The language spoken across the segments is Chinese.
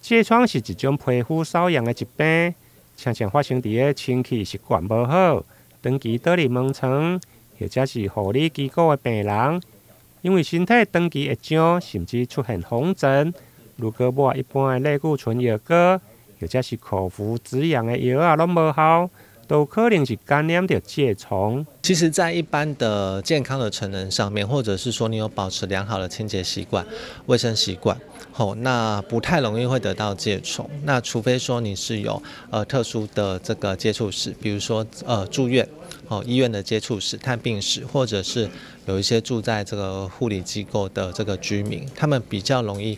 疥疮是一种皮肤瘙痒的疾病，常常发生伫个清气习惯无好、长期倒入门床，或者是护理机构的病人，因为身体长期会痒，甚至出现红疹。如果抹一般的类固醇药膏，或者是口服止痒的药啊，拢无效，都可能是感染到疥虫。其实，在一般的健康的成人上面，或者是说你有保持良好的清洁习惯、卫生习惯，那不太容易会得到疥虫。那除非说你是有特殊的这个接触史，比如说住院。医院的接触史、探病史，或者是有一些住在这个护理机构的这个居民，他们比较容易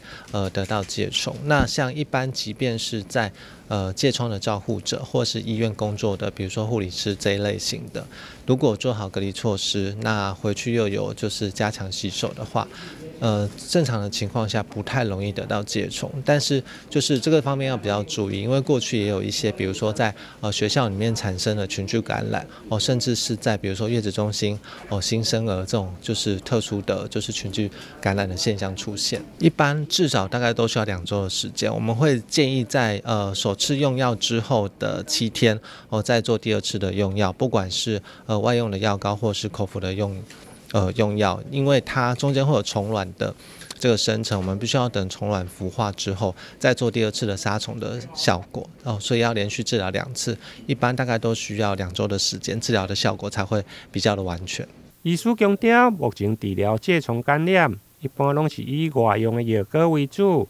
得到疥虫。那像一般，即便是在疥疮的照护者，或是医院工作的，比如说护理师这一类型的，如果做好隔离措施，那回去又有就是加强洗手的话。正常的情况下不太容易得到疥虫，但是就是这个方面要比较注意，因为过去也有一些，比如说在学校里面产生的群聚感染甚至是在比如说月子中心新生儿这种就是特殊的就是群聚感染的现象出现，一般至少大概都需要2周的时间。我们会建议在首次用药之后的7天再做第2次的用药，不管是外用的药膏或是口服的用药，因为它中间会有虫卵的这个生成，我们必须要等虫卵孵化之后，再做第2次的杀虫的效果所以要连续治疗2次，一般大概都需要2周的时间，治疗的效果才会比较的完全。医师强调，目前治疗疥虫感染，一般拢是以外用的药膏为主，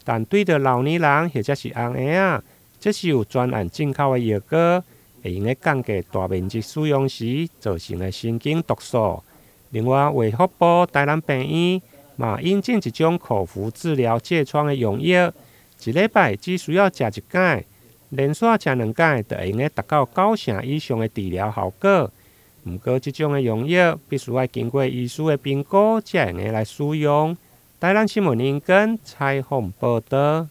但对着老年人或者是红婴这是有专案进口的药膏，会用来降低大面积使用时造成的神经毒素。另外，卫福部台南病院嘛引进一种口服治疗疥疮的用药，一礼拜只需要食1盖，连续食2盖，就会用来达到90%以上的治疗效果。不过，这种的用药必须要经过医师的评估，才会用来使用。台南新闻引根采访报道。